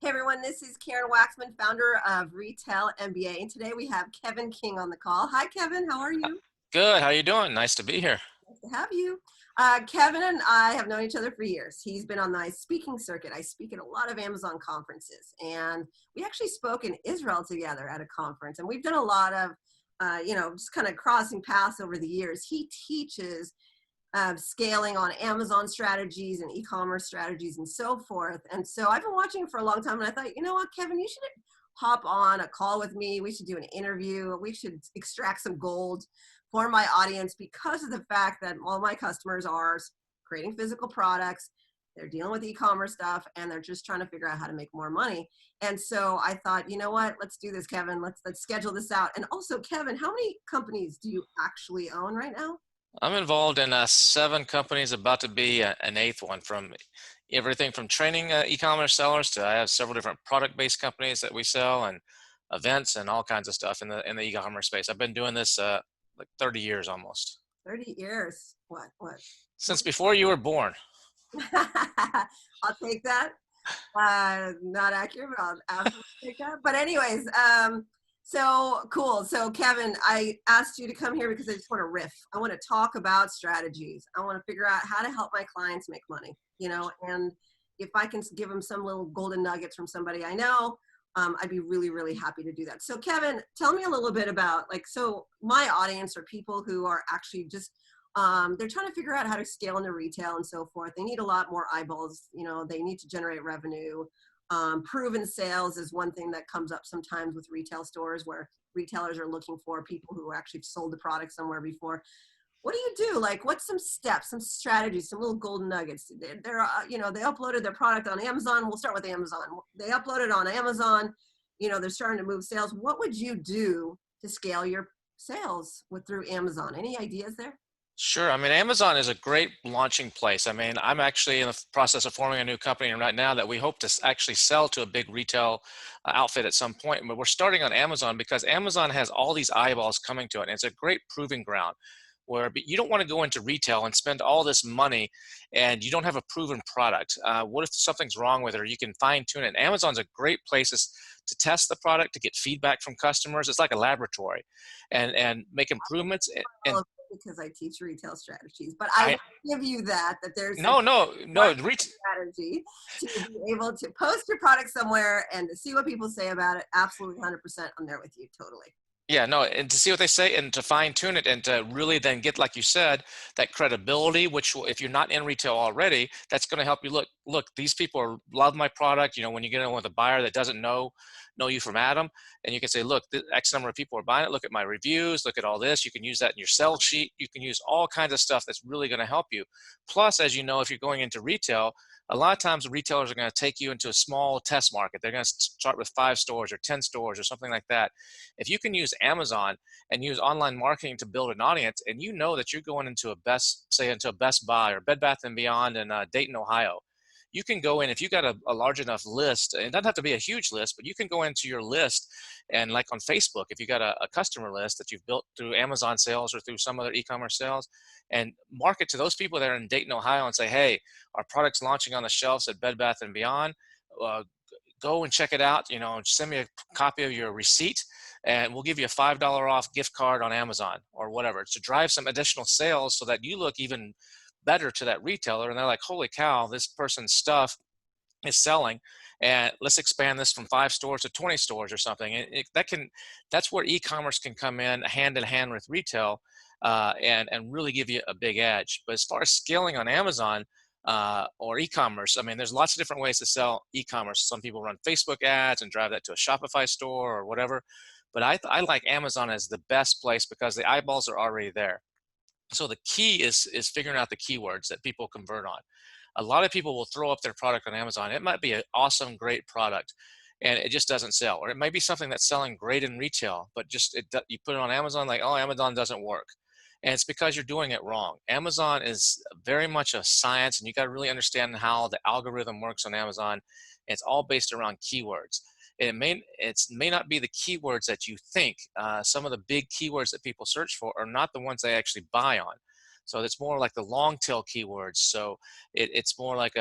Hey everyone, this is Karen Waksman, founder of Retail MBA, and today we have Kevin King on the call. Hi Kevin, how are you? Good. How you doing? Nice to be here. Nice to have you. Kevin and I have known each other for years. He's been on my speaking circuit. I speak at a lot of Amazon conferences, and we actually spoke in Israel together at a conference, and we've done a lot of, just kind of crossing paths over the years. He teaches scaling on Amazon strategies and e-commerce strategies and so forth. And so I've been watching for a long time, and I thought, you know what, Kevin, you should hop on a call with me. We should do an interview. We should extract some gold for my audience because of the fact that all my customers are creating physical products. They're dealing with e-commerce stuff, and they're just trying to figure out how to make more money. And so I thought, you know what, let's do this, Kevin. Let's schedule this out. And also, Kevin, how many companies do you actually own right now? I'm involved in 7 companies, about to be an 8th one, from everything from training e-commerce sellers to I have several different product-based companies that we sell and events and all kinds of stuff in the e-commerce space. I've been doing this like 30 years almost. 30 years. What? Since before you were born. I'll take that. Not accurate, but I'll absolutely take that. But anyways, so cool. So Kevin, I asked you to come here because I just want to riff. I want to talk about strategies. I want to figure out how to help my clients make money, and if I can give them some little golden nuggets from somebody I know, I'd be really, really happy to do that. So Kevin, tell me a little bit about so my audience are people who are actually just they're trying to figure out how to scale into retail and so forth. They need a lot more eyeballs. They need to generate revenue. Proven sales is one thing that comes up sometimes with retail stores where retailers are looking for people who actually sold the product somewhere before. What do you do? What's some steps, some strategies, some little golden nuggets? They're they uploaded their product on Amazon. We'll start with Amazon. They uploaded on Amazon. They're starting to move sales. What would you do to scale your sales through Amazon? Any ideas there? Sure. I mean, Amazon is a great launching place. I mean, I'm actually in the process of forming a new company right now that we hope to actually sell to a big retail outfit at some point. But we're starting on Amazon because Amazon has all these eyeballs coming to it. And it's a great proving ground where you don't want to go into retail and spend all this money and you don't have a proven product. What if something's wrong with it, or you can fine tune it? Amazon's a great place to test the product, to get feedback from customers. It's like a laboratory and make improvements. And Because I teach retail strategies, but I will give you that there's no. strategy to be able to post your product somewhere and to see what people say about it. Absolutely 100%. I'm there with you. Totally. Yeah, no, and to see what they say and to fine tune it and to really then get, like you said, that credibility, which will, if you're not in retail already, that's going to help you look, these people love my product. When you get in with a buyer that doesn't know you from Adam, and you can say, look, X number of people are buying it. Look at my reviews. Look at all this. You can use that in your sell sheet. You can use all kinds of stuff that's really going to help you. Plus, as you know, if you're going into retail, a lot of times the retailers are going to take you into a small test market. They're going to start with 5 stores or 10 stores or something like that. If you can use Amazon and use online marketing to build an audience, and you know that you're going into into a Best Buy or Bed Bath & Beyond in Dayton, Ohio, you can go in, if you got a large enough list, it doesn't have to be a huge list, but you can go into your list, and like on Facebook, if you got a customer list that you've built through Amazon sales or through some other e-commerce sales, and market to those people that are in Dayton, Ohio, and say, hey, our product's launching on the shelves at Bed Bath & Beyond. Go and check it out. Send me a copy of your receipt, and we'll give you a $5 off gift card on Amazon or whatever, to drive some additional sales so that you look even better to that retailer. And they're like, holy cow, this person's stuff is selling, and let's expand this from 5 stores to 20 stores or something. That's where e-commerce can come in hand with retail, and really give you a big edge. But as far as scaling on Amazon, or e-commerce, I mean, there's lots of different ways to sell e-commerce. Some people run Facebook ads and drive that to a Shopify store or whatever. But I like Amazon as the best place because the eyeballs are already there. So the key is figuring out the keywords that people convert on. A lot of people will throw up their product on Amazon. It might be an awesome, great product, and it just doesn't sell. Or it might be something that's selling great in retail, but you put it on Amazon, like, oh, Amazon doesn't work. And it's because you're doing it wrong. Amazon is very much a science, and you got to really understand how the algorithm works on Amazon. It's all based around keywords. It may not be the keywords that you think. Some of the big keywords that people search for are not the ones they actually buy on. So it's more like the long tail keywords. So it's more like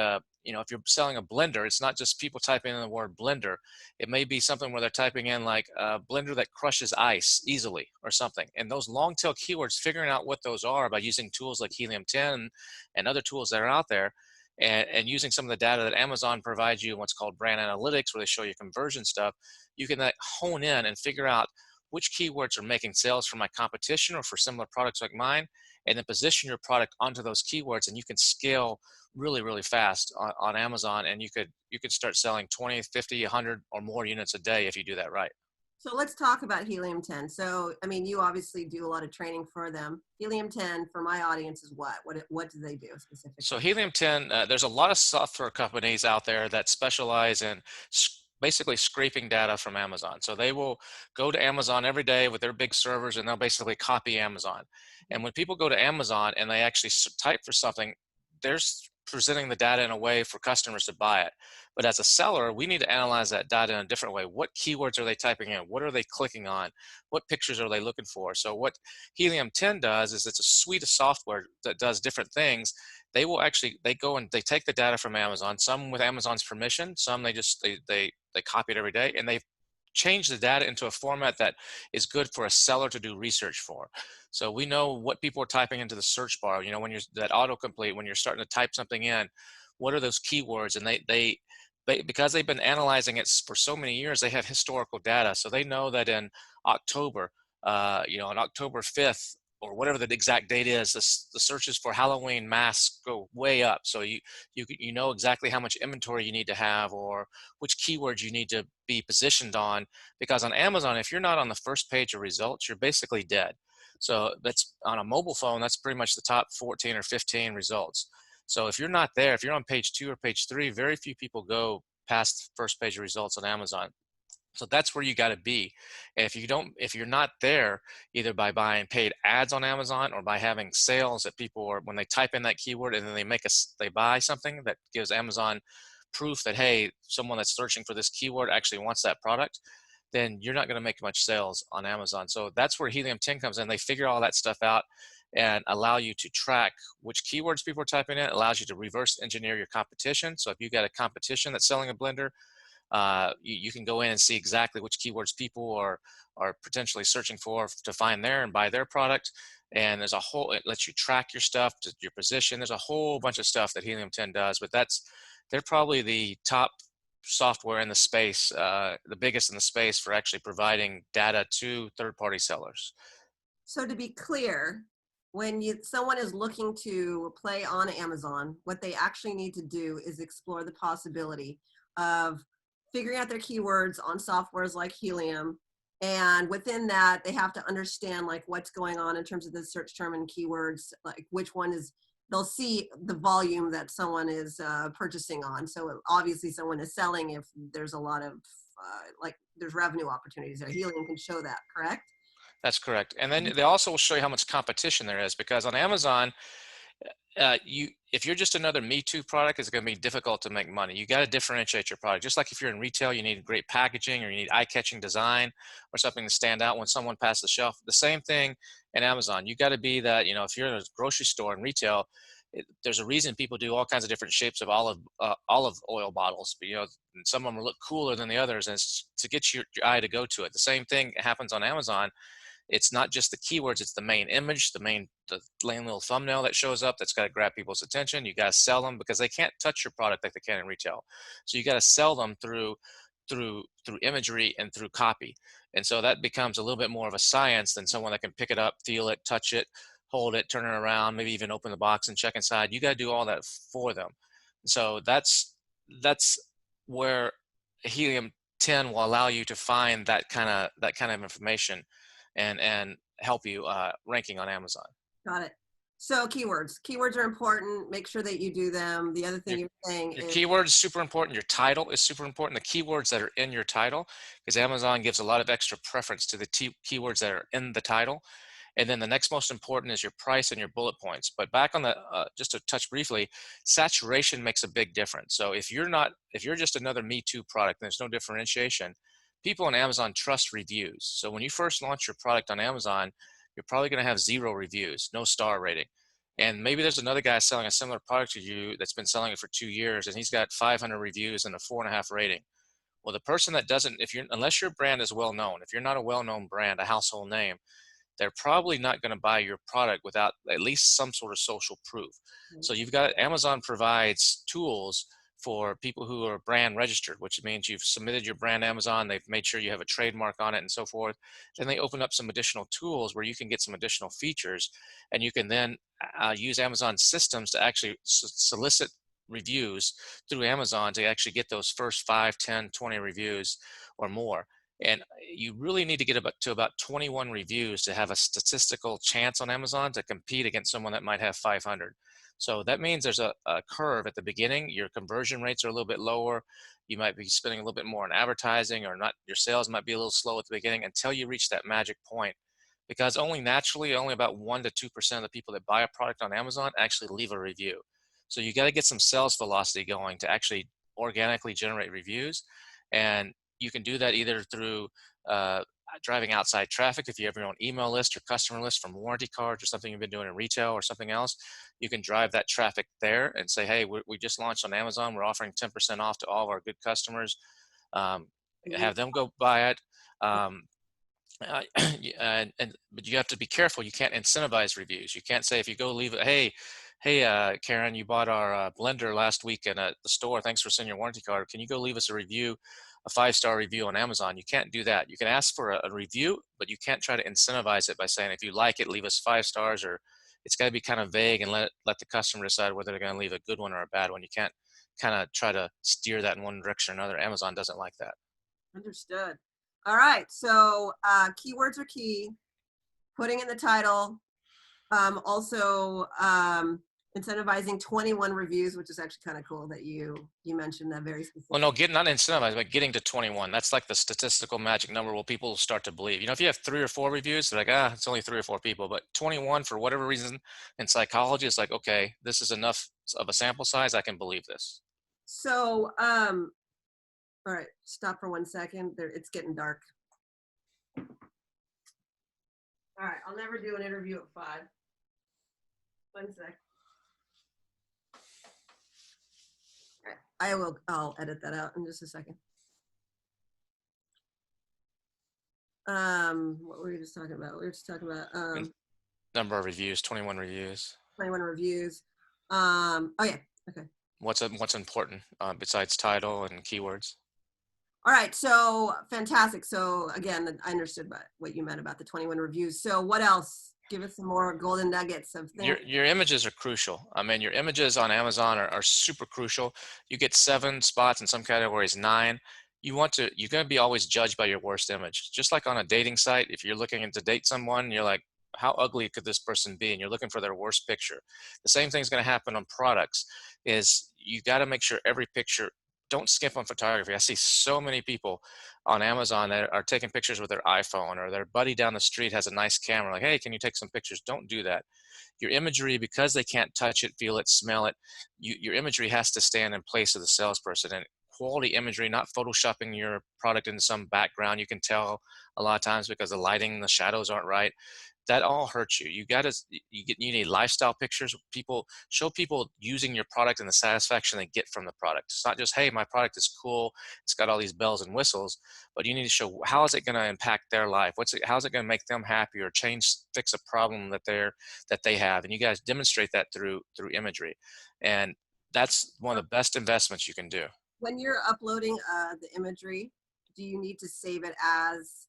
if you're selling a blender, it's not just people typing in the word blender. It may be something where they're typing in like a blender that crushes ice easily or something. And those long tail keywords, figuring out what those are by using tools like Helium 10 and other tools that are out there, and using some of the data that Amazon provides you in what's called brand analytics, where they show you conversion stuff, you can like hone in and figure out which keywords are making sales for my competition or for similar products like mine, and then position your product onto those keywords, and you can scale really, really fast on Amazon, and you could start selling 20, 50, 100 or more units a day if you do that right. So let's talk about Helium 10. So, I mean, you obviously do a lot of training for them. Helium 10 for my audience is what? What do they do So specifically? Helium 10, there's a lot of software companies out there that specialize in basically scraping data from Amazon. So they will go to Amazon every day with their big servers, and they'll basically copy Amazon. And when people go to Amazon and they actually type for something, they're presenting the data in a way for customers to buy it. But as a seller, we need to analyze that data in a different way. What keywords are they typing in? What are they clicking on? What pictures are they looking for? So what Helium 10 does is it's a suite of software that does different things. They go and they take the data from Amazon, some with Amazon's permission, some they copy it every day, and they change the data into a format that is good for a seller to do research for. So we know what people are typing into the search bar. When you're that autocomplete, when you're starting to type something in, what are those keywords? And because they've been analyzing it for so many years, they have historical data. So they know that in October, on October 5th, or whatever the exact date is, the searches for Halloween masks go way up. So you know exactly how much inventory you need to have, or which keywords you need to be positioned on. Because on Amazon, if you're not on the first page of results, you're basically dead. So that's on a mobile phone, that's pretty much the top 14 or 15 results. So if you're not there, if you're on page 2 or page 3, very few people go past first page of results on Amazon. So that's where you got to be. And if you're not there, either by buying paid ads on Amazon or by having sales that people are, when they type in that keyword and then they buy something that gives Amazon proof that, hey, someone that's searching for this keyword actually wants that product, then you're not going to make much sales on Amazon. So that's where Helium 10 comes in. They figure all that stuff out and allow you to track which keywords people are typing in. It allows you to reverse engineer your competition. So if you got a competition that's selling a blender, you can go in and see exactly which keywords people are potentially searching for to find there and buy their product. And it lets you track your stuff to your position. There's a whole bunch of stuff that Helium 10 does, but they're probably the top software in the space, the biggest in the space for actually providing data to third-party sellers. So to be clear, when someone is looking to play on Amazon, what they actually need to do is explore the possibility of figuring out their keywords on softwares like Helium. And within that, they have to understand like what's going on in terms of the search term and keywords, like which one is, they'll see the volume that someone is purchasing on. So obviously someone is selling if there's a lot of, like there's revenue opportunities there. Helium can show that, correct? That's correct. And then they also will show you how much competition there is, because on Amazon, if you're just another Me Too product, it's going to be difficult to make money. You got to differentiate your product. Just like if you're in retail, you need great packaging or you need eye-catching design or something to stand out when someone passes the shelf. The same thing in Amazon. You got to be that, if you're in a grocery store and retail, there's a reason people do all kinds of different shapes of olive oil bottles. But, some of them look cooler than the others, and it's to get your eye to go to it. The same thing happens on Amazon. It's not just the keywords, it's the main image, the main little thumbnail that shows up that's got to grab people's attention. You got to sell them because they can't touch your product like they can in retail. So you got to sell them through imagery and through copy. And so that becomes a little bit more of a science than someone that can pick it up, feel it, touch it, hold it, turn it around, maybe even open the box and check inside. You got to do all that for them. So that's where Helium 10 will allow you to find that kind of information and help you ranking on Amazon. Got it. So keywords. Keywords are important. Make sure that you do them. The other thing Your, you're saying your is, keyword is super important. Your title is super important. The keywords that are in your title, because Amazon gives a lot of extra preference to the keywords that are in the title. And then the next most important is your price and your bullet points. But back on the, just to touch briefly, saturation makes a big difference. So if you're just another Me Too product, and there's no differentiation, people on Amazon trust reviews. So when you first launch your product on Amazon, you're probably going to have 0 reviews, no star rating. And maybe there's another guy selling a similar product to you that's been selling it for 2 years, and he's got 500 reviews and a 4.5 rating. Well, the person that doesn't, if you're, unless your brand is well known, if you're not a well known brand, a household name, they're probably not going to buy your product without at least some sort of social proof. Right. So you've got, Amazon provides tools for people who are brand registered, which means you've submitted your brand to Amazon, they've made sure you have a trademark on it and so forth. Then they open up some additional tools where you can get some additional features, and you can then use Amazon systems to actually solicit reviews through Amazon to actually get those first 5, 10, 20 reviews or more. And you really need to get to about 21 reviews to have a statistical chance on Amazon to compete against someone that might have 500. So that means there's a curve at the beginning. Your conversion rates are a little bit lower. You might be spending a little bit more on advertising, or not. Your sales might be a little slow at the beginning until you reach that magic point. Because only naturally, only about 1 to 2% of the people that buy a product on Amazon actually leave a review. So you got to get some sales velocity going to actually organically generate reviews. And you can do that either through driving outside traffic. If you have your own email list or customer list from warranty cards or something you've been doing in retail or something else, you can drive that traffic there and say, hey, we just launched on Amazon. We're offering 10% off to all of our good customers. Um, Mhm. have them go buy it. Um, but you have to be careful. You can't incentivize reviews. You can't say, if you go leave it, hey, Karen, you bought our blender last week in the store. Thanks for sending your warranty card. Can you go leave us a review, a 5-star review on Amazon? You can't do that. You can ask for a review, but you can't try to incentivize it by saying, if you like it, leave us 5 stars. Or it's got to be kind of vague and let the customer decide whether they're going to leave a good one or a bad one. You can't kind of try to steer that in one direction or another. Amazon doesn't like that. Understood. All right. So keywords are key. Putting in the title. Also incentivizing 21 reviews, which is actually kind of cool that you mentioned that very Well, specific. no, not incentivized, but getting to 21. That's like the statistical magic number where people start to believe. If you have 3 or 4 reviews, they're like, it's only 3 or 4 people. But 21, for whatever reason, in psychology, it's like, okay, this is enough of a sample size. I can believe this. So all right, stop for 1 second. There, it's getting dark. All right, I'll never do an interview at 5. 1 sec. All right, I'll edit that out in just a second. What were we just talking about? We were just talking about Number of reviews, 21 reviews. 21 reviews. Oh yeah, okay. What's important besides title and keywords? All right, so fantastic. So again, I understood what you meant about the 21 reviews. So what else? Give us some more golden nuggets of things. Your images are crucial. I mean, your images on Amazon are super crucial. You get 7 spots, in some categories 9. You're going to be always judged by your worst image. Just like on a dating site, if you're looking to date someone, you're like, how ugly could this person be? And you're looking for their worst picture. The same thing's going to happen on products. Is you got to make sure every picture, don't skimp on photography. I see so many people on Amazon that are taking pictures with their iPhone, or their buddy down the street has a nice camera. Like, hey, can you take some pictures? Don't do that. Your imagery, because they can't touch it, feel it, smell it, your imagery has to stand in place of the salesperson. And quality imagery, not photoshopping your product into some background. You can tell a lot of times because the lighting, the shadows aren't right. That all hurts you. You need lifestyle pictures. Show people using your product and the satisfaction they get from the product. It's not just, hey, my product is cool, it's got all these bells and whistles, but you need to show, how is it going to impact their life? How's it going to make them happy, or fix a problem that they have? And you guys demonstrate that through imagery. And that's one of the best investments you can do. When you're uploading the imagery, do you need to save it as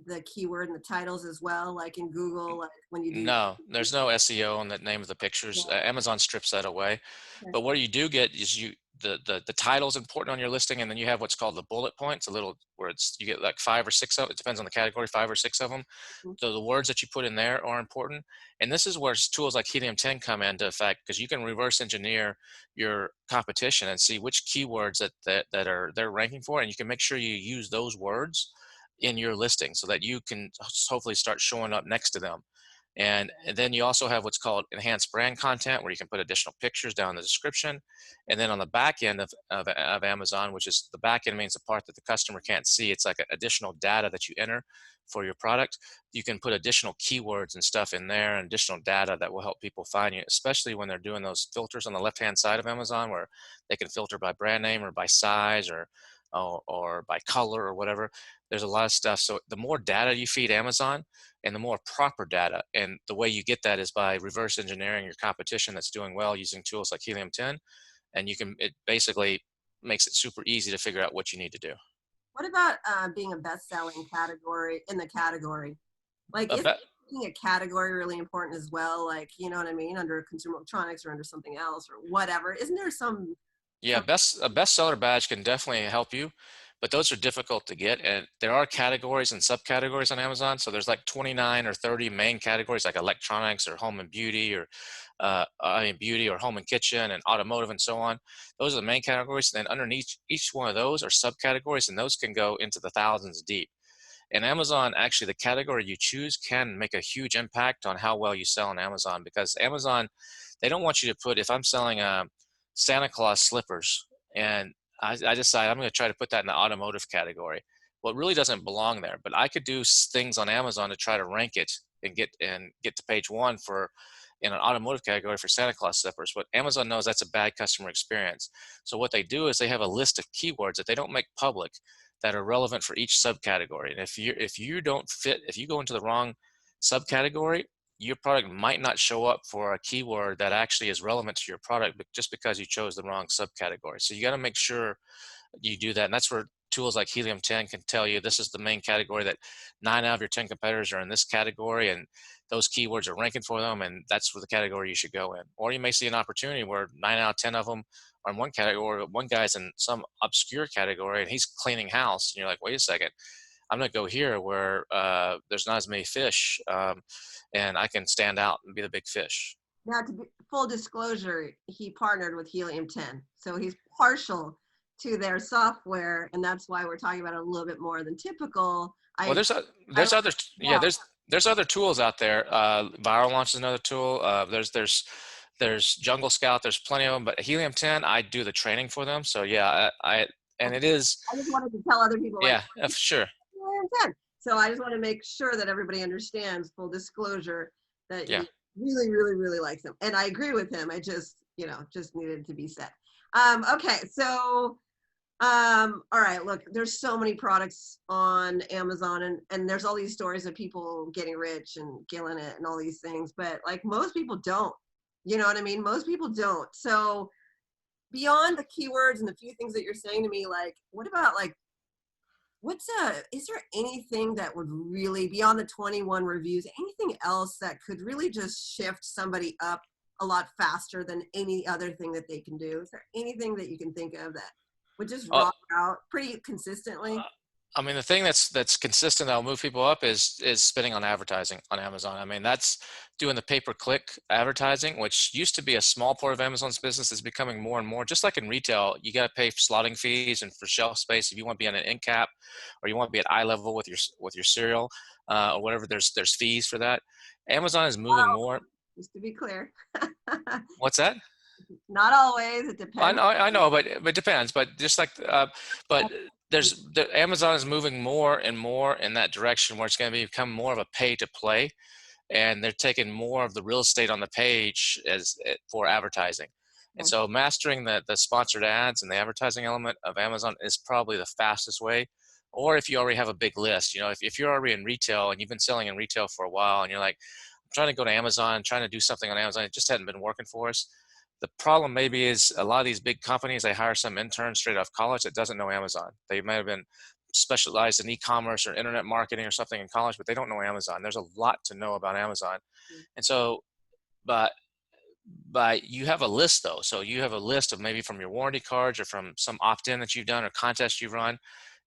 the keyword and the titles as well, like in Google, like when you do? No, there's no SEO on the name of the pictures. Amazon strips that away. Okay. But what you do get is the title is important on your listing, and then you have what's called the bullet points, a little where you get like 5 or 6 of it. Depends on the category, 5 or 6 of them. Mhm. So the words that you put in there are important. And this is where tools like Helium 10 come into effect, because you can reverse engineer your competition and see which keywords that they're ranking for, and you can make sure you use those words in your listing so that you can hopefully start showing up next to them. And then you also have what's called enhanced brand content, where you can put additional pictures down in the description. And then on the back end of Amazon, which is the back end means the part that the customer can't see, it's like additional data that you enter for your product. You can put additional keywords and stuff in there and additional data that will help people find you, especially when they're doing those filters on the left-hand side of Amazon, where they can filter by brand name or by size or by color or whatever. There's a lot of stuff. So the more data you feed Amazon, and the more proper data, and the way you get that is by reverse engineering your competition that's doing well using tools like Helium 10. And it basically makes it super easy to figure out what you need to do. What about being a best-selling category in the category? Like, A is bet, being a category really important as well? Like, you know what I mean? Under consumer electronics or under something else or whatever. Isn't there yeah, some a bestseller badge can definitely help you, but those are difficult to get. And there are categories and subcategories on Amazon. So there's like 29 or 30 main categories, like electronics or home and beauty, or beauty or home and kitchen and automotive and so on. Those are the main categories. And then underneath each one of those are subcategories, and those can go into the thousands deep. And Amazon, actually, the category you choose can make a huge impact on how well you sell on Amazon, because Amazon, they don't want you to put, if I'm selling Santa Claus slippers and I decide I'm going to try to put that in the automotive category. Well, it really doesn't belong there, but I could do things on Amazon to try to rank it and get to page one for in an automotive category for Santa Claus slippers. But Amazon knows that's a bad customer experience. So what they do is they have a list of keywords that they don't make public that are relevant for each subcategory. And if you don't fit, if you go into the wrong subcategory, your product might not show up for a keyword that actually is relevant to your product, but just because you chose the wrong subcategory. So you got to make sure you do that. And that's where tools like Helium 10 can tell you this is the main category, that 9 out of your 10 competitors are in this category, and those keywords are ranking for them, and that's for the category you should go in. Or you may see an opportunity where 9 out of 10 of them are in one category, but one guy's in some obscure category and he's cleaning house. And you're like, wait a second, I'm going to go here where there's not as many fish, and I can stand out and be the big fish. now to be full disclosure, he partnered with Helium 10. So he's partial to their software, and that's why we're talking about it a little bit more than typical. Well, I there's other yeah yeah. there's other tools out there. Viral Launch is another tool. There's Jungle Scout. There's plenty of them. But Helium 10, I do the training for them. So yeah, I and Okay. it is, I just wanted to tell other people like yeah, sure. Helium 10. So I just want to make sure that everybody understands, full disclosure, that Yeah. you really, really, really like them. And I agree with him. I just, just needed to be said. Okay, so all right, look, there's so many products on Amazon, and there's all these stories of people getting rich and killing it and all these things, but like most people don't. You know what I mean? Most people don't. So beyond the keywords and the few things that you're saying to me, like what about like is there anything that would really, beyond the 21 reviews, anything else that could really just shift somebody up a lot faster than any other thing that they can do? Is there anything that you can think of that would just Uh, rock out pretty consistently? I mean, the thing that's consistent that'll move people up is spending on advertising on Amazon. I mean, that's doing the pay-per-click advertising, which used to be a small part of Amazon's business, is becoming more and more. Just like in retail, you got to pay for slotting fees and for shelf space if you want to be on an end cap, or you want to be at eye level with your cereal, or whatever. There's fees for that. Amazon is moving more. Just to be clear. What's that? Not always. It depends. I know, but it depends. But just like, but Amazon is moving more and more in that direction, where it's going to become more of a pay to play, and they're taking more of the real estate on the page for advertising. And Okay. so mastering the sponsored ads and the advertising element of Amazon is probably the fastest way. Or if you already have a big list, if you're already in retail and you've been selling in retail for a while, and you're like, I'm trying to go to Amazon, trying to do something on Amazon, it just hadn't been working for us. The problem maybe is a lot of these big companies, they hire some intern straight off college that doesn't know Amazon. They might have been specialized in e-commerce or internet marketing or something in college, but they don't know Amazon. There's a lot to know about Amazon. And so, but you have a list though. So you have a list of maybe from your warranty cards or from some opt-in that you've done or contest you've run.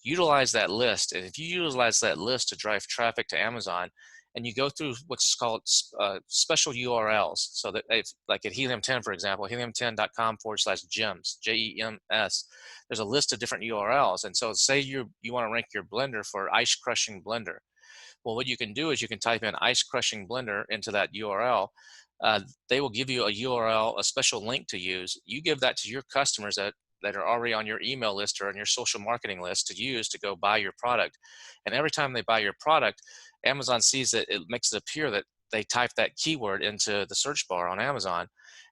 Utilize that list. And if you utilize that list to drive traffic to Amazon, and you go through what's called special URLs, so that like at Helium 10, for example, helium10.com/gems, GEMS, there's a list of different URLs. And so say you want to rank your blender for ice crushing blender. Well, what you can do is you can type in ice crushing blender into that URL. Uh, they will give you a URL, a special link to use. You give that to your customers that are already on your email list or on your social marketing list to use to go buy your product. And every time they buy your product, Amazon sees that it makes it appear that they type that keyword into the search bar on Amazon.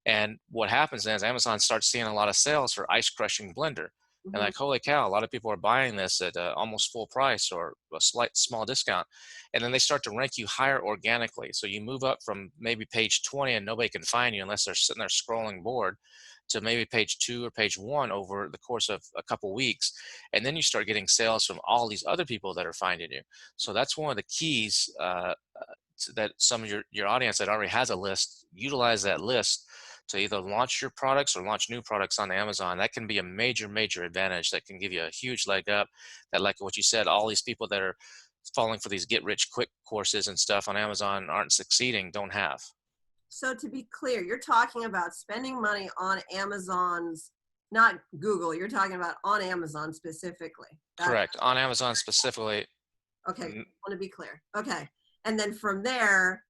And what happens then is Amazon starts seeing a lot of sales for ice crushing blender. And Mhm. like, holy cow, a lot of people are buying this at almost full price or a slight small discount. And then they start to rank you higher organically. So you move up from maybe page 20 and nobody can find you unless they're sitting there scrolling bored to maybe page 2 or page 1 over the course of a couple weeks. And then you start getting sales from all these other people that are finding you. So that's one of the keys that some of your audience that already has a list, utilize that list to either launch your products or launch new products on Amazon. That can be a major advantage that can give you a huge leg up. That, like what you said, all these people that are falling for these get rich quick courses and stuff on Amazon aren't succeeding, don't have. So to be clear, you're talking about spending money on Amazon's, not Google. You're talking about on Amazon specifically. That's Correct. On Amazon specifically. okay. n- Want to be clear. Okay. And then from there,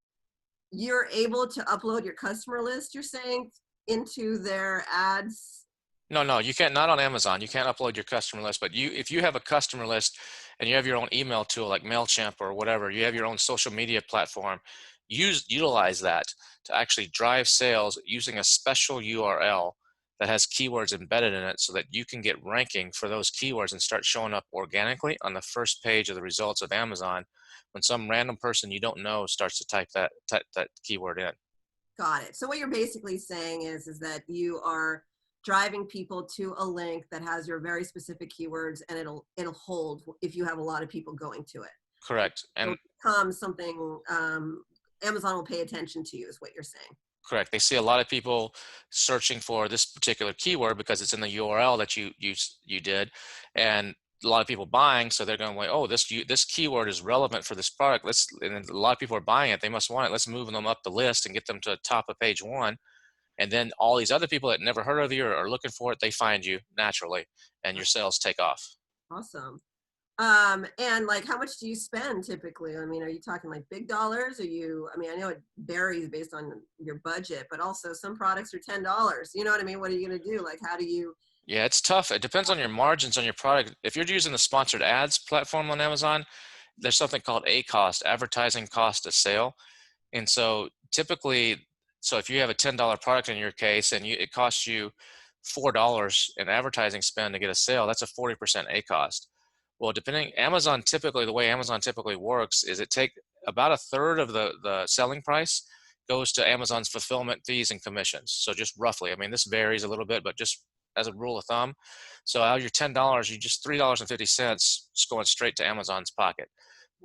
you're able to upload your customer list, you're saying, into their ads. No, you can't, not on Amazon. You can't upload your customer list, but if you have a customer list and you have your own email tool like MailChimp or whatever, you have your own social media platform, utilize that to actually drive sales using a special URL that has keywords embedded in it so that you can get ranking for those keywords and start showing up organically on the first page of the results of Amazon when some random person you don't know starts to type that keyword in. Got it. So what you're basically saying is that you are driving people to a link that has your very specific keywords, and it'll hold if you have a lot of people going to it. Correct. It'll And become something Amazon will pay attention to you, is what you're saying. correct. They see a lot of people searching for this particular keyword because it's in the URL that you did, and a lot of people buying. So they're going like, oh, this keyword is relevant for this product. And a lot of people are buying it. They must want it. Let's move them up the list and get them to the top of page 1. And then all these other people that never heard of you or are looking for it, they find you naturally, and your sales take off. Awesome. And like, how much do you spend typically? I mean, are you talking like big dollars? I mean, I know it varies based on your budget, but also some products are $10. You know what I mean? What are you going to do? Like, how do you? Yeah, it's tough. It depends on your margins on your product. If you're using the sponsored ads platform on Amazon, there's something called ACost, advertising cost of sale. And so typically, so if you have a $10 product in your case and it costs you $4 in advertising spend to get a sale, that's a 40% ACost. Well, depending, Amazon typically, the way Amazon typically works is it take about a third of the selling price goes to Amazon's fulfillment fees and commissions. So just roughly, I mean, this varies a little bit, but just as a rule of thumb. So out of your $10, you just $3.50 is going straight to Amazon's pocket.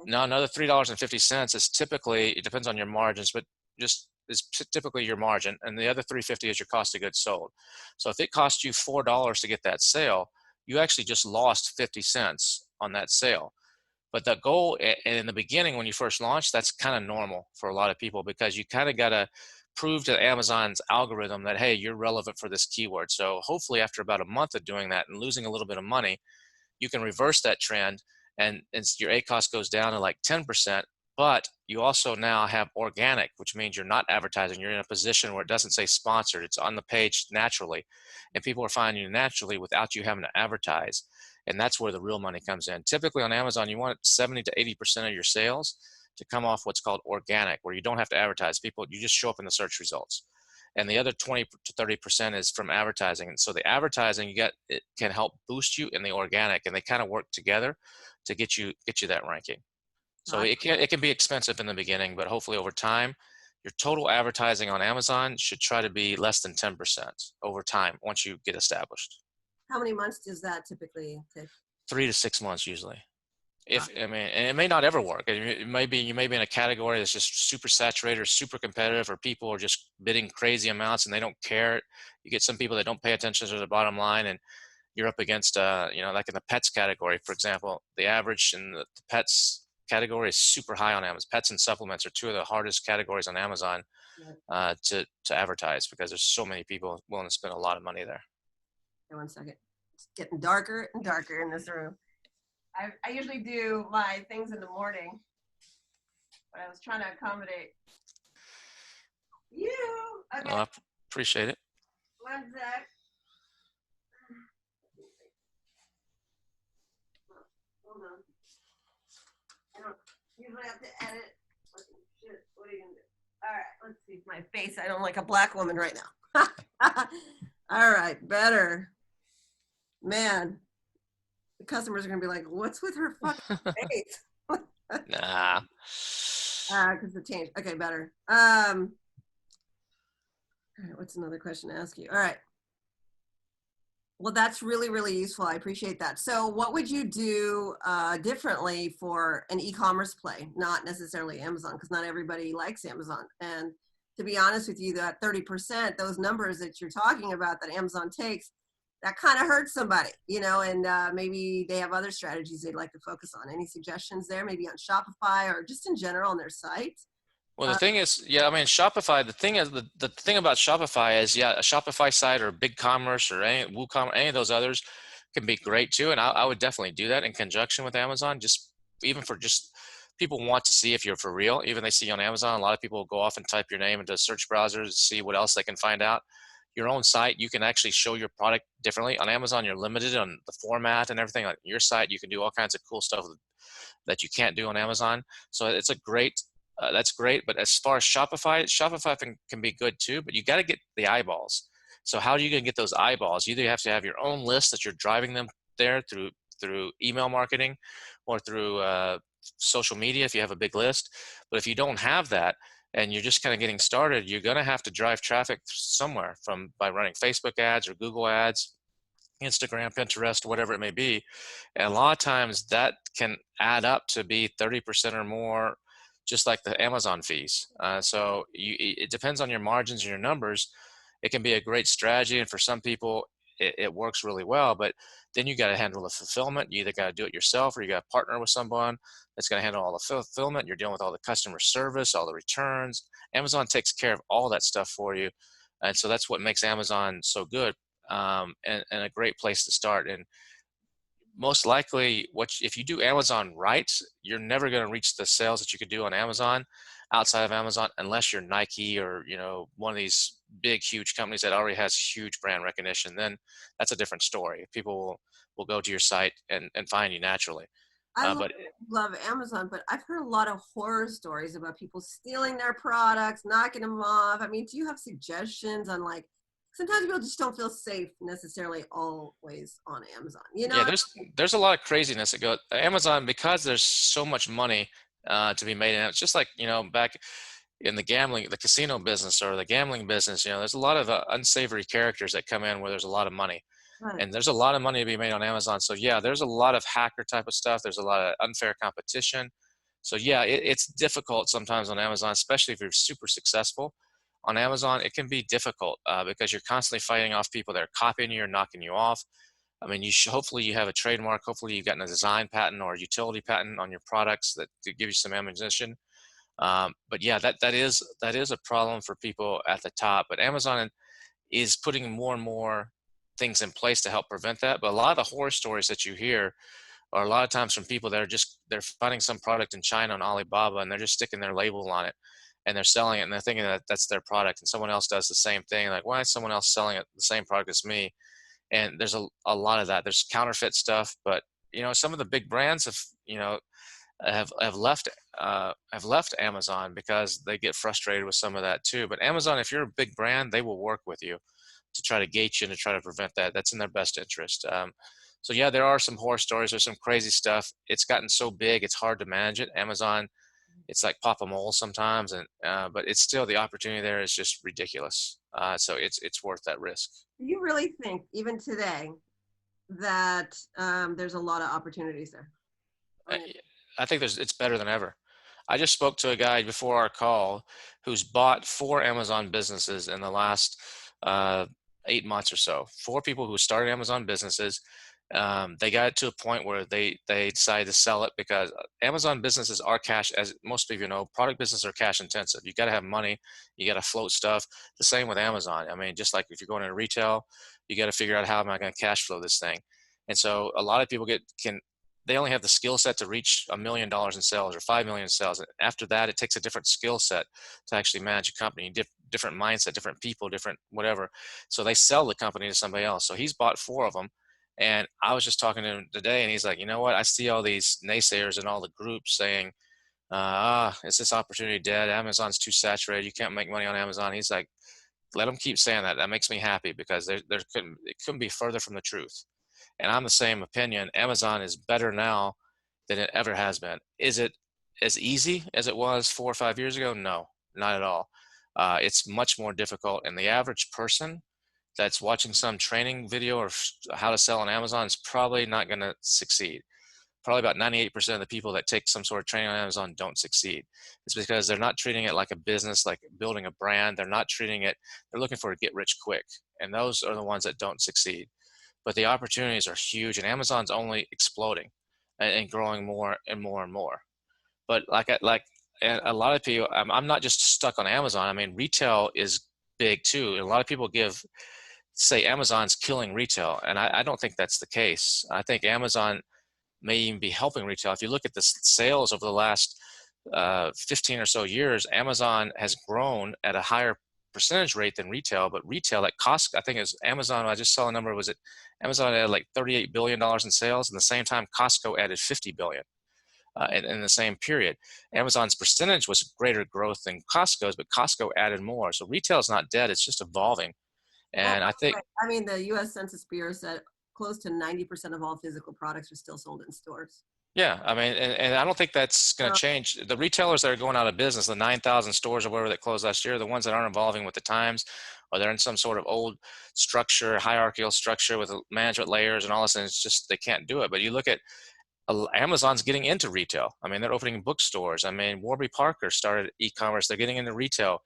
Now another $3.50 is typically, it depends on your margins, but just is typically your margin, and the other $3.50 is your cost of goods sold. So if it costs you $4 to get that sale, you actually just lost 50 cents on that sale. But the goal, and in the beginning when you first launch, that's kind of normal for a lot of people because you kind of got to prove to Amazon's algorithm that, hey, you're relevant for this keyword. So hopefully after about a month of doing that and losing a little bit of money, you can reverse that trend, and your ACost goes down to like 10%, but you also now have organic, which means you're not advertising. You're in a position where it doesn't say sponsored. It's on the page naturally, and people are finding you naturally without you having to advertise. And that's where the real money comes in. Typically on Amazon, you want 70 to 80% of your sales to come off what's called organic, where you don't have to advertise. People, you just show up in the search results, and the other 20 to 30% is from advertising. And so the advertising you get, it can help boost you in the organic, and they kind of work together to get you that ranking. So Got it can be expensive in the beginning, but hopefully over time, your total advertising on Amazon should try to be less than 10% over time once you get established. How many months does that typically take? 3 to 6 months usually. Got If I mean, and it may not ever work. It may be, you may be in a category that's just super saturated or super competitive, or people are just bidding crazy amounts and they don't care. You get some people that don't pay attention to the bottom line, and you're up against, like in the pets category, for example, the average in the pets category is super high on Amazon. Pets and supplements are two of the hardest categories on Amazon it. to advertise because there's so many people willing to spend a lot of money there. Okay, one second. It's getting darker and darker in this room. I usually do my things in the morning but I was trying to accommodate you. Okay, Well, I appreciate it. one sec. Hold on. I don't usually have to edit. Shit, what are you gonna do? All right, let's see my face. I don't like a black woman right now. All right, better. Man, the customers are gonna be like, "What's with her fucking face?" Nah. Because the change. Okay, better. All right, what's another question to ask you? All right. Well, that's really, really useful. I appreciate that. So what would you do differently for an e-commerce play, not necessarily Amazon, because not everybody likes Amazon. And to be honest with you, that 30%, those numbers that you're talking about that Amazon takes, that kind of hurts somebody, you know, and maybe they have other strategies they'd like to focus on. Any suggestions there, maybe on Shopify or just in general on their site? Well, the thing is, yeah, I mean, Shopify, the thing is, the thing about Shopify is, yeah, a Shopify site or BigCommerce or any WooCommerce, any of those others can be great too. And I would definitely do that in conjunction with Amazon, just even for just people want to see if you're for real. Even they see on Amazon, a lot of people will go off and type your name into search browsers to see what else they can find out. Your own site, you can actually show your product differently. On Amazon, you're limited on the format and everything. On your site, you can do all kinds of cool stuff that you can't do on Amazon. So it's a great, that's great. But as far as Shopify can be good too, but you got to get the eyeballs. So how are you going to get those eyeballs? Either you have to have your own list that you're driving them there through email marketing or through social media if you have a big list. But if you don't have that and you're just kind of getting started, you're going to have to drive traffic somewhere by running Facebook ads or Google ads, Instagram, Pinterest, whatever it may be. And a lot of times that can add up to be 30% or more, just like the Amazon fees. So it depends on your margins and your numbers. It can be a great strategy. And for some people, it works really well. But then you got to handle the fulfillment. You either got to do it yourself or you got to partner with someone that's going to handle all the fulfillment. You're dealing with all the customer service, all the returns. Amazon takes care of all that stuff for you. And so that's what makes Amazon so good. And a great place to start. And most likely, if you do Amazon right, you're never going to reach the sales that you could do on Amazon outside of Amazon, unless you're Nike or one of these big, huge companies that already has huge brand recognition. Then that's a different story. People will go to your site and find you naturally. I But love Amazon, but I've heard a lot of horror stories about people stealing their products, knocking them off. I mean, do you have suggestions on like, sometimes people just don't feel safe necessarily always on Amazon, you yeah, know? there's a lot of craziness that go Amazon because there's so much money to be made in it. It's just like back in the casino business or the gambling business. There's a lot of unsavory characters that come in where there's a lot of money, Right. and there's a lot of money to be made on Amazon. So yeah, there's a lot of hacker type of stuff. There's a lot of unfair competition. So yeah, it's difficult sometimes on Amazon, especially if you're super successful. On Amazon, it can be difficult because you're constantly fighting off people that are copying you or knocking you off. I mean, hopefully you have a trademark. Hopefully you've gotten a design patent or a utility patent on your products that to give you some ammunition. But yeah, that is a problem for people at the top. But Amazon is putting more and more things in place to help prevent that. But a lot of the horror stories that you hear are a lot of times from people that they're finding some product in China on Alibaba and they're just sticking their label on it and they're selling it and they're thinking that that's their product, and someone else does the same thing. Like, why is someone else selling it the same product as me? And there's a lot of that. There's counterfeit stuff, but some of the big brands have left Amazon because they get frustrated with some of that too. But Amazon, if you're a big brand, they will work with you to try to gate you and to try to prevent that. That's in their best interest. So yeah, there are some horror stories. There's some crazy stuff. It's gotten so big, it's hard to manage it. Amazon, it's like pop a mole sometimes, and but it's still, the opportunity there is just ridiculous. So it's worth that risk. Do you really think, even today, that there's a lot of opportunities there? I think it's better than ever. I just spoke to a guy before our call who's bought 4 Amazon businesses in the last 8 months or so. 4 people who started Amazon businesses. They got it to a point where they decided to sell it because Amazon businesses are cash, as most of you know, product businesses are cash intensive. You got to have money, you got to float stuff. The same with Amazon. I mean, just like if you're going into retail, you got to figure out how am I going to cash flow this thing. And so a lot of people they only have the skill set to reach $1 million in sales or 5 million in sales. After that, it takes a different skill set to actually manage a company, different mindset, different people, different whatever. So they sell the company to somebody else. So he's bought 4 of them. And I was just talking to him today, and he's like, you know what? I see all these naysayers in all the groups saying, is this opportunity dead? Amazon's too saturated. You can't make money on Amazon. He's like, let them keep saying that. That makes me happy, because it couldn't be further from the truth. And I'm the same opinion. Amazon is better now than it ever has been. Is it as easy as it was 4 or 5 years ago? No, not at all. It's much more difficult. And the average person that's watching some training video or how to sell on Amazon is probably not going to succeed. Probably about 98% of the people that take some sort of training on Amazon don't succeed. It's because they're not treating it like a business, like building a brand. They're not treating it, they're looking for a get rich quick. And those are the ones that don't succeed. But the opportunities are huge, and Amazon's only exploding and growing more and more and more. But and a lot of people, I'm not just stuck on Amazon. I mean, retail is big too. And a lot of people say Amazon's killing retail, and I don't think that's the case. I think Amazon may even be helping retail. If you look at the sales over the last 15 or so years, Amazon has grown at a higher percentage rate than retail. But retail at Costco, I think is Amazon, I just saw a number, was it Amazon had like $38 billion in sales, and the same time Costco added 50 billion in the same period. Amazon's percentage was greater growth than Costco's, but Costco added more. So retail is not dead, it's just evolving. Well, And I think, I mean, the U.S. Census Bureau said close to 90% of all physical products are still sold in stores. yeah, I mean, and I don't think that's going to change. The retailers that are going out of business, the 9,000 stores or whatever that closed last year, the ones that aren't evolving with the times, or they're in some sort of old structure, hierarchical structure with management layers and all this, and it's just, they can't do it. But you look at Amazon's getting into retail. I mean, they're opening bookstores. I mean, Warby Parker started e-commerce. They're getting into retail.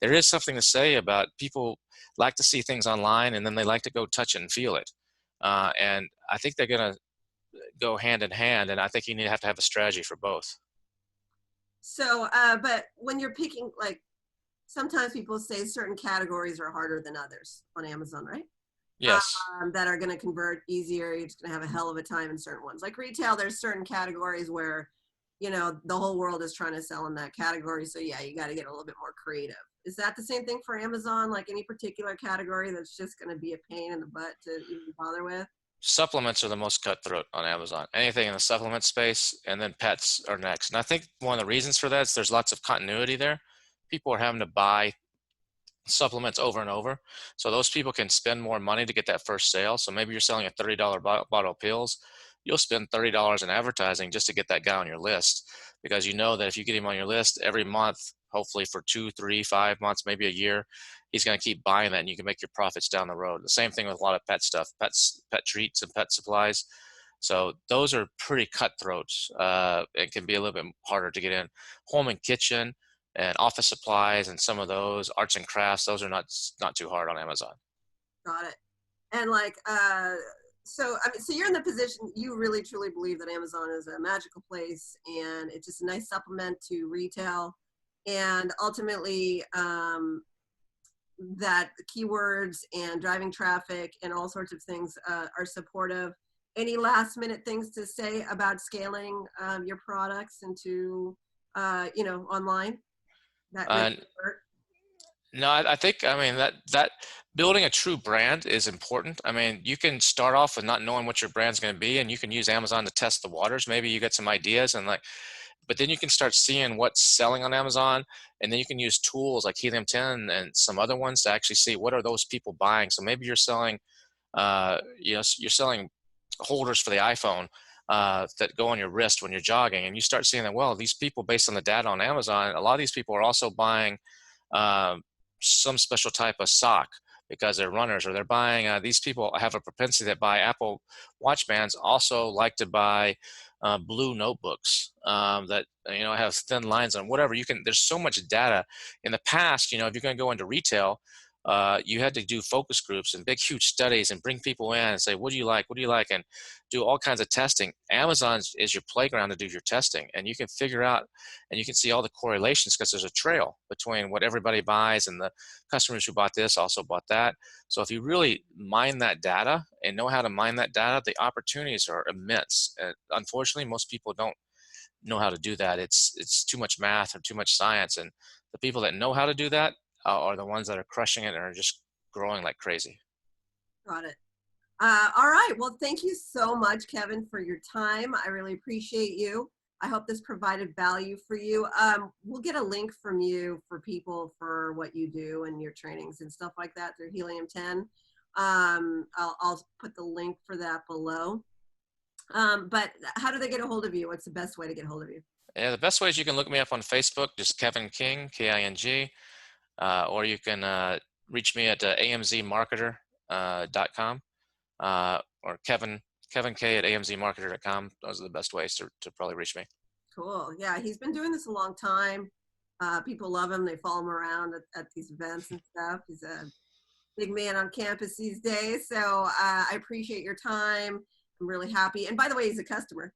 There is something to say about people like to see things online, and then they like to go touch it and feel it. And I think they're going to go hand in hand, and I think you have to have a strategy for both. So, but when you're picking, like, sometimes people say certain categories are harder than others on Amazon, right? Yes. That are going to convert easier. You're just going to have a hell of a time in certain ones. Like retail, there's certain categories where, you know, the whole world is trying to sell in that category. So yeah, you got to get a little bit more creative. Is that the same thing for Amazon? Like any particular category that's just going to be a pain in the butt to even bother with? Supplements are the most cutthroat on Amazon. Anything in the supplement space, and then pets are next. And I think one of the reasons for that is there's lots of continuity there. People are having to buy supplements over and over. So those people can spend more money to get that first sale. So maybe you're selling a $30 bottle of pills. You'll spend $30 in advertising just to get that guy on your list, because you know that if you get him on your list every month, hopefully for 2, 3, 5 months, maybe a year, he's going to keep buying that, and you can make your profits down the road. The same thing with a lot of pet stuff, pet treats and pet supplies. So those are pretty cutthroat. It can be a little bit harder to get in. Home and kitchen and office supplies and some of those arts and crafts, those are not too hard on Amazon. Got it. And like, so I mean, so you're in the position, you really truly believe that Amazon is a magical place and it's just a nice supplement to retail, and ultimately that the keywords and driving traffic and all sorts of things are supportive. Any last minute things to say about scaling your products into you know, online? That really No, I think, I mean, that building a true brand is important. I mean, you can start off with not knowing what your brand's going to be, and you can use Amazon to test the waters. Maybe you get some ideas, and like, but then you can start seeing what's selling on Amazon, and then you can use tools like Helium 10 and some other ones to actually see what are those people buying. So maybe you're selling, you know, you're selling holders for the iPhone that go on your wrist when you're jogging, and you start seeing that, well, these people, based on the data on Amazon, a lot of these people are also buying some special type of sock because they're runners, or they're buying, these people have a propensity that buy Apple Watch bands, also like to buy blue notebooks that, you know, have thin lines on whatever. You can, there's so much data. In the past, you know, if you're going to go into retail, you had to do focus groups and big, huge studies and bring people in and say, what do you like? What do you like? And do all kinds of testing. Amazon is your playground to do your testing. And you can figure out and you can see all the correlations because there's a trail between what everybody buys and the customers who bought this also bought that. So if you really mine that data and know how to mine that data, the opportunities are immense. Unfortunately, most people don't know how to do that. It's too much math or too much science. And the people that know how to do that are the ones that are crushing it and are just growing like crazy. Got it. All right. Well, thank you so much, Kevin, for your time. I really appreciate you. I hope this provided value for you. We'll get a link from you for people for what you do and your trainings and stuff like that through Helium 10. I'll put the link for that below. But how do they get a hold of you? What's the best way to get a hold of you? Yeah, the best way is you can look me up on Facebook, just Kevin King, King, or you can reach me at amzmarketer.com or Kevin K at amzmarketer.com. Those are the best ways to probably reach me. Cool. Yeah, he's been doing this a long time. People love him. They follow him around at these events and stuff. He's a big man on campus these days. So I appreciate your time. I'm really happy. And by the way, he's a customer.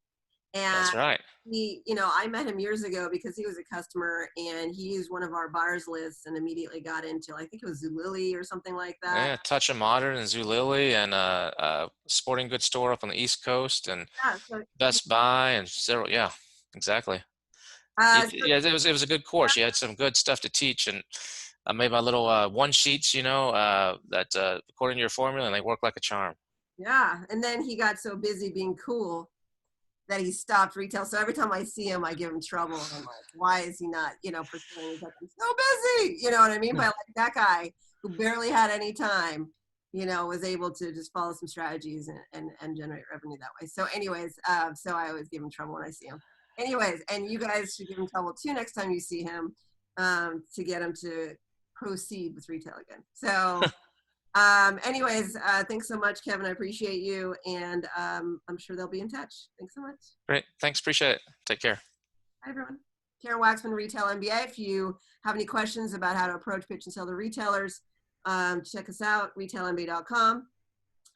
And That's right. he, you know, I met him years ago because he was a customer and he used one of our buyers lists and immediately got into, I think it was Zulily or something like that. Yeah, Touch of Modern and Zulily and a sporting goods store up on the East Coast and Yeah. So, Best Buy and several. Yeah, exactly. so Yeah, it was a good course. You had some good stuff to teach, and I made my little one sheets, that according to your formula, and they work like a charm. yeah. And then he got so busy being cool that he stopped retail. So every time I see him, I give him trouble. And I'm like, why is he not, pursuing? He's like, I'm so busy. You know what I mean? But like that guy who barely had any time, was able to just follow some strategies and generate revenue that way. So anyways, so I always give him trouble when I see him. Anyways, and you guys should give him trouble too next time you see him, to get him to proceed with retail again. So anyways, thanks so much, Kevin. I appreciate you. And I'm sure they'll be in touch. Thanks so much. Great. Thanks. Appreciate it. Take care. Hi, everyone. Karen Waksman, Retail MBA. If you have any questions about how to approach, pitch, and sell to retailers, check us out, retailmba.com,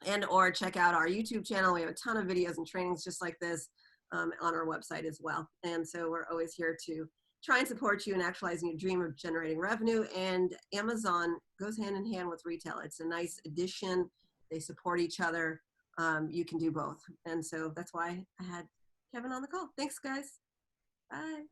and or check out our YouTube channel. We have a ton of videos and trainings just like this on our website as well. And so we're always here to try and support you in actualizing your dream of generating revenue. And Amazon goes hand in hand with retail. It's a nice addition. They support each other. You can do both. And so that's why I had Kevin on the call. Thanks, guys. Bye.